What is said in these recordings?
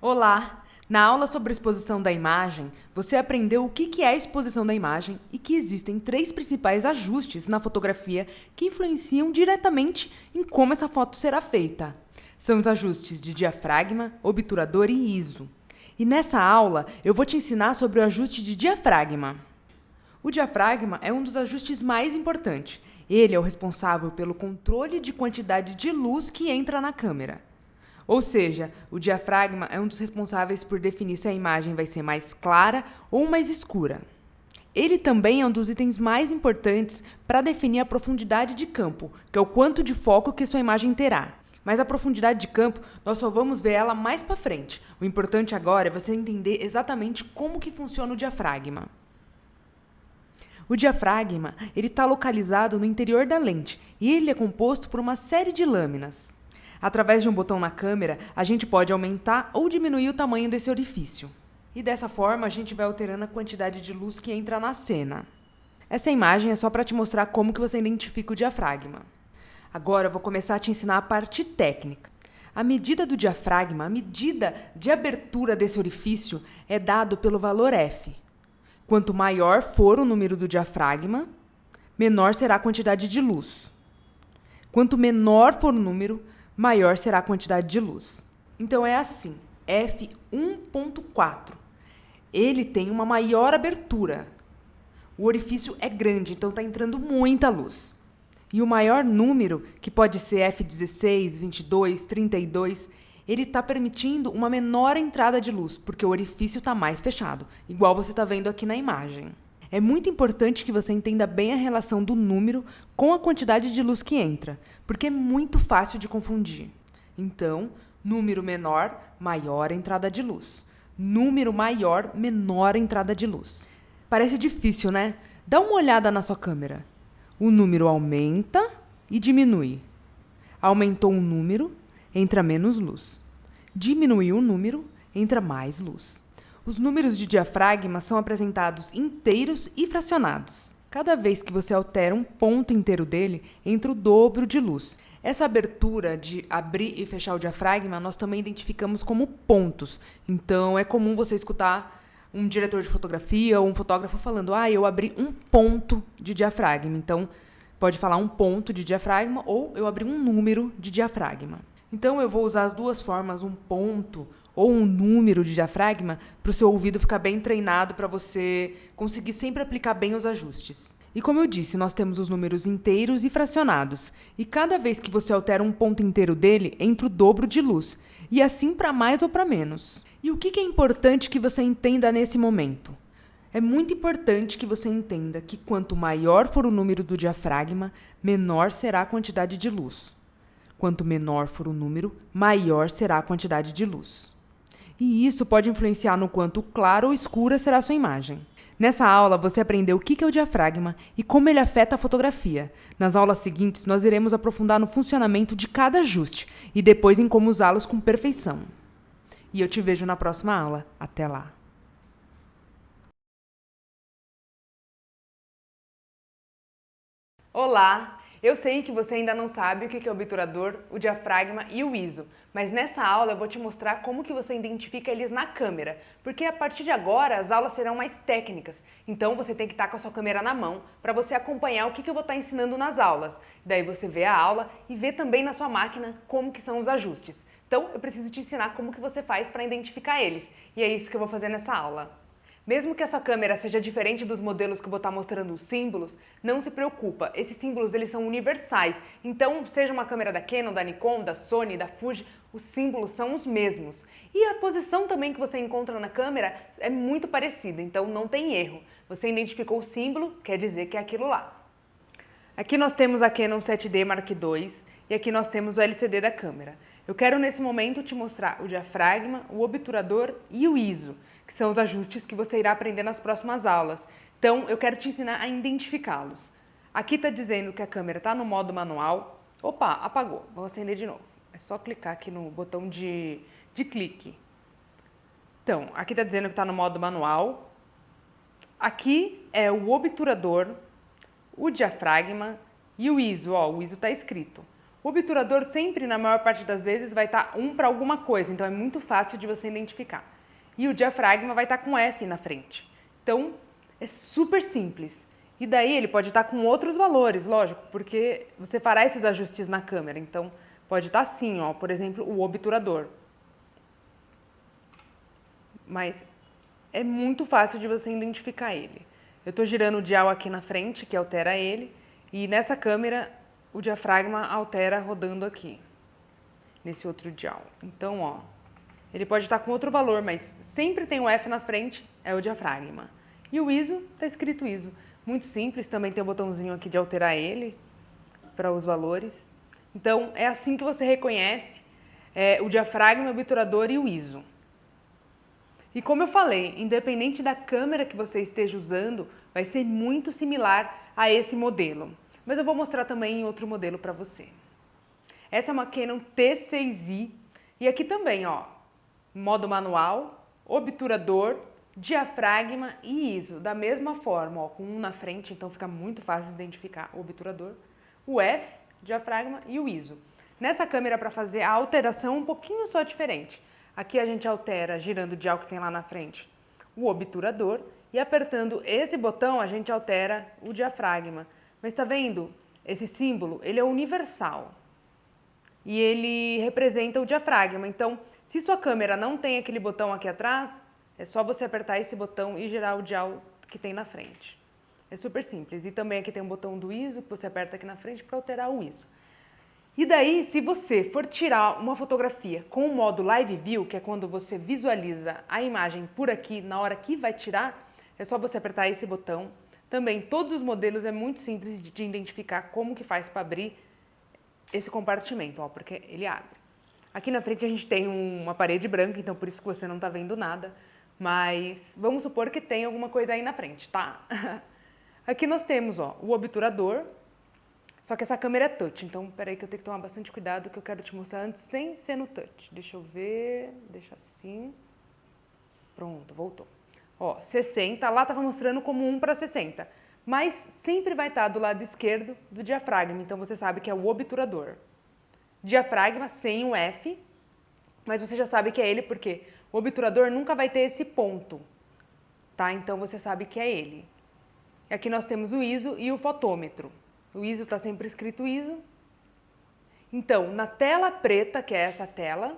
Olá! Na aula sobre exposição da imagem, você aprendeu o que é a exposição da imagem e que existem 3 principais ajustes na fotografia que influenciam diretamente em como essa foto será feita. São os ajustes de diafragma, obturador e ISO. E nessa aula, eu vou te ensinar sobre o ajuste de diafragma. O diafragma é um dos ajustes mais importantes. Ele é o responsável pelo controle de quantidade de luz que entra na câmera. Ou seja, o diafragma é um dos responsáveis por definir se a imagem vai ser mais clara ou mais escura. Ele também é um dos itens mais importantes para definir a profundidade de campo, que é o quanto de foco que sua imagem terá. Mas a profundidade de campo, nós só vamos ver ela mais para frente. O importante agora é você entender exatamente como que funciona o diafragma. O diafragma está localizado no interior da lente e ele é composto por uma série de lâminas. Através de um botão na câmera, a gente pode aumentar ou diminuir o tamanho desse orifício. E dessa forma, a gente vai alterando a quantidade de luz que entra na cena. Essa imagem é só para te mostrar como que você identifica o diafragma. Agora eu vou começar a te ensinar a parte técnica. A medida do diafragma, a medida de abertura desse orifício, é dado pelo valor F. Quanto maior for o número do diafragma, menor será a quantidade de luz. Quanto menor for o número, maior será a quantidade de luz. Então é assim, F1.4. Ele tem uma maior abertura. O orifício é grande, então está entrando muita luz. E o maior número, que pode ser F16, 22, 32, ele está permitindo uma menor entrada de luz, porque o orifício está mais fechado, igual você está vendo aqui na imagem. É muito importante que você entenda bem a relação do número com a quantidade de luz que entra, porque é muito fácil de confundir. Então, número menor, maior entrada de luz. Número maior, menor entrada de luz. Parece difícil, né? Dá uma olhada na sua câmera. O número aumenta e diminui. Aumentou um número, entra menos luz. Diminuiu o número, entra mais luz. Os números de diafragma são apresentados inteiros e fracionados. Cada vez que você altera um ponto inteiro dele, entra o dobro de luz. Essa abertura de abrir e fechar o diafragma, nós também identificamos como pontos. Então, é comum você escutar um diretor de fotografia ou um fotógrafo falando: eu abri um ponto de diafragma. Então, pode falar um ponto de diafragma ou eu abri um número de diafragma. Então, eu vou usar as duas formas, um ponto ou um número de diafragma, para o seu ouvido ficar bem treinado, para você conseguir sempre aplicar bem os ajustes. E como eu disse, nós temos os números inteiros e fracionados. E cada vez que você altera um ponto inteiro dele, entra o dobro de luz. E assim para mais ou para menos. E o que é importante que você entenda nesse momento? É muito importante que você entenda que quanto maior for o número do diafragma, menor será a quantidade de luz. Quanto menor for o número, maior será a quantidade de luz. E isso pode influenciar no quanto clara ou escura será a sua imagem. Nessa aula, você aprendeu o que é o diafragma e como ele afeta a fotografia. Nas aulas seguintes, nós iremos aprofundar no funcionamento de cada ajuste e depois em como usá-los com perfeição. E eu te vejo na próxima aula. Até lá! Olá! Eu sei que você ainda não sabe o que é o obturador, o diafragma e o ISO, mas nessa aula eu vou te mostrar como que você identifica eles na câmera, porque a partir de agora as aulas serão mais técnicas, então você tem que estar com a sua câmera na mão para você acompanhar o que eu vou estar ensinando nas aulas. Daí você vê a aula e vê também na sua máquina como que são os ajustes. Então eu preciso te ensinar como que você faz para identificar eles, e é isso que eu vou fazer nessa aula. Mesmo que a sua câmera seja diferente dos modelos que eu vou estar mostrando os símbolos, não se preocupa, esses símbolos eles são universais, então seja uma câmera da Canon, da Nikon, da Sony, da Fuji, os símbolos são os mesmos. E a posição também que você encontra na câmera é muito parecida, então não tem erro. Você identificou o símbolo, quer dizer que é aquilo lá. Aqui nós temos a Canon 7D Mark II e aqui nós temos o LCD da câmera. Eu quero nesse momento te mostrar o diafragma, o obturador e o ISO, que são os ajustes que você irá aprender nas próximas aulas. Então, eu quero te ensinar a identificá-los. Aqui está dizendo que a câmera está no modo manual. Opa, apagou. Vamos acender de novo. É só clicar aqui no botão de clique. Então, aqui está dizendo que está no modo manual. Aqui é o obturador, o diafragma e o ISO. O ISO está escrito. O O obturador sempre, na maior parte das vezes, vai estar 1 para alguma coisa, então é muito fácil de você identificar. E o diafragma vai estar com F na frente. Então, é super simples. E daí ele pode estar com outros valores, lógico, porque você fará esses ajustes na câmera. Então, pode estar assim, ó, por exemplo, o obturador. Mas é muito fácil de você identificar ele. Eu estou girando o dial aqui na frente, que altera ele, e nessa câmera o diafragma altera rodando aqui, nesse outro dial. Então, ó, ele pode estar com outro valor, mas sempre tem um F na frente, é o diafragma. E o ISO, está escrito ISO. Muito simples, também tem o botãozinho aqui de alterar ele, para os valores. Então, é assim que você reconhece o diafragma, o obturador e o ISO. E como eu falei, independente da câmera que você esteja usando, vai ser muito similar a esse modelo. Mas eu vou mostrar também em outro modelo para você. Essa é uma Canon T6i e aqui também, ó, modo manual, obturador, diafragma e ISO, da mesma forma, ó, com um na frente, então fica muito fácil de identificar o obturador, o F, diafragma e o ISO. Nessa câmera, para fazer a alteração um pouquinho só diferente. Aqui a gente altera, girando o dial que tem lá na frente, o obturador e apertando esse botão a gente altera o diafragma. Mas tá vendo? Esse símbolo, ele é universal e ele representa o diafragma. Então, se sua câmera não tem aquele botão aqui atrás, é só você apertar esse botão e girar o dial que tem na frente. É super simples. E também aqui tem um botão do ISO que você aperta aqui na frente para alterar o ISO. E daí, se você for tirar uma fotografia com o modo Live View, que é quando você visualiza a imagem por aqui na hora que vai tirar, é só você apertar esse botão. Também, todos os modelos é muito simples de identificar como que faz para abrir esse compartimento, ó, porque ele abre. Aqui na frente a gente tem uma parede branca, então por isso que você não está vendo nada, mas vamos supor que tem alguma coisa aí na frente, tá? Aqui nós temos, ó, o obturador. Só que essa câmera é touch, então peraí que eu tenho que tomar bastante cuidado que eu quero te mostrar antes sem ser no touch. Deixa eu ver, deixa assim. Pronto, voltou. Ó, 60, lá estava mostrando como 1 para 60, mas sempre vai estar do lado esquerdo do diafragma, então você sabe que é o obturador. Diafragma sem o F, mas você já sabe que é ele porque o obturador nunca vai ter esse ponto, tá? Então você sabe que é ele. E aqui nós temos o ISO e o fotômetro. O ISO está sempre escrito ISO. Então, na tela preta, que é essa tela,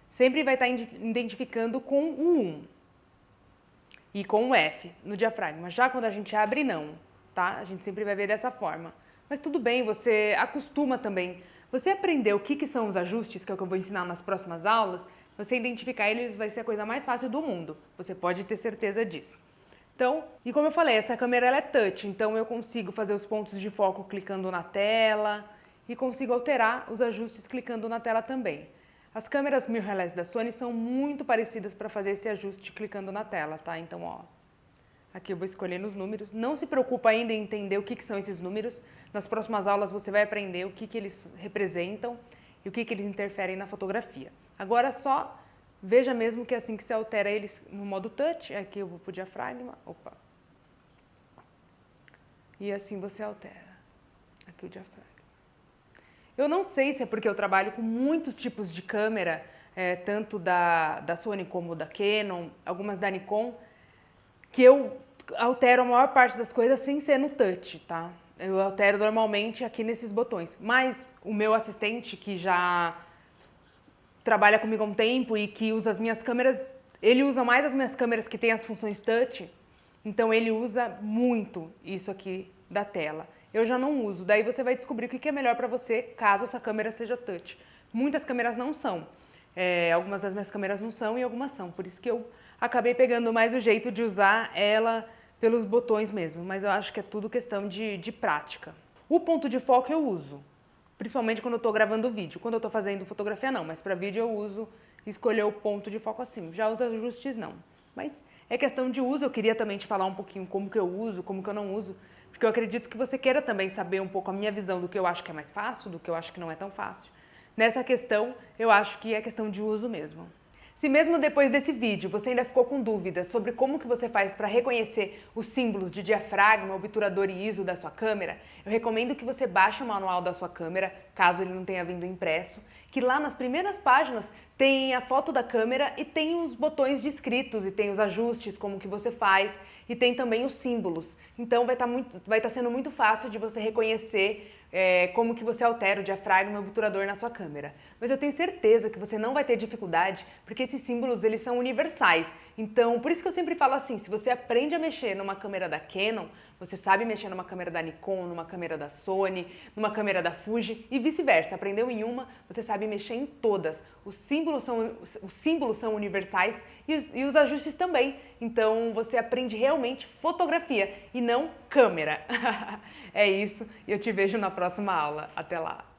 sempre vai estar identificando com o 1 e com o F no diafragma. Já quando a gente abre, não, tá? A gente sempre vai ver dessa forma. Mas tudo bem, você acostuma também. Você aprender o que são os ajustes, que é o que eu vou ensinar nas próximas aulas, você identificar eles vai ser a coisa mais fácil do mundo. Você pode ter certeza disso. Então, e como eu falei, essa câmera ela é touch, então eu consigo fazer os pontos de foco clicando na tela e consigo alterar os ajustes clicando na tela também. As câmeras mirrorless da Sony são muito parecidas para fazer esse ajuste clicando na tela, tá? Então, ó, aqui eu vou escolher nos números. Não se preocupa ainda em entender o que são esses números. Nas próximas aulas você vai aprender o que eles representam e o que eles interferem na fotografia. Agora só veja mesmo que é assim que se altera eles no modo touch. Aqui eu vou pro diafragma. Opa. E assim você altera. Aqui o diafragma. Eu não sei se é porque eu trabalho com muitos tipos de câmera, tanto da Sony como da Canon, algumas da Nikon, que eu altero a maior parte das coisas sem ser no touch, tá? Eu altero normalmente aqui nesses botões. Mas o meu assistente, que já trabalha comigo há um tempo e que usa as minhas câmeras, ele usa mais as minhas câmeras que tem as funções touch, então ele usa muito isso aqui da tela. Eu já não uso, daí você vai descobrir o que é melhor para você caso essa câmera seja touch. Muitas câmeras não são, algumas das minhas câmeras não são e algumas são, por isso que eu acabei pegando mais o jeito de usar ela pelos botões mesmo, mas eu acho que é tudo questão de prática. O ponto de foco eu uso, principalmente quando eu estou gravando vídeo. Quando eu estou fazendo fotografia não, mas para vídeo eu uso escolher o ponto de foco assim. Já os ajustes não. Mas é questão de uso, eu queria também te falar um pouquinho como que eu uso, como que eu não uso, porque eu acredito que você queira também saber um pouco a minha visão do que eu acho que é mais fácil, do que eu acho que não é tão fácil. Nessa questão, eu acho que é questão de uso mesmo. Se mesmo depois desse vídeo você ainda ficou com dúvidas sobre como que você faz para reconhecer os símbolos de diafragma, obturador e ISO da sua câmera, eu recomendo que você baixe o manual da sua câmera, caso ele não tenha vindo impresso, que lá nas primeiras páginas tem a foto da câmera e tem os botões descritos e tem os ajustes, como que você faz, e tem também os símbolos. Então vai estar sendo muito fácil de você reconhecer como que você altera o diafragma e o obturador na sua câmera. Mas eu tenho certeza que você não vai ter dificuldade, porque esses símbolos eles são universais. Então, por isso que eu sempre falo assim, se você aprende a mexer numa câmera da Canon, você sabe mexer numa câmera da Nikon, numa câmera da Sony, numa câmera da Fuji e vice-versa. Aprendeu em uma, você sabe mexer em todas. Os símbolos são universais e os ajustes também. Então, você aprende realmente fotografia e não câmera. É isso, e eu te vejo na próxima aula. Até lá!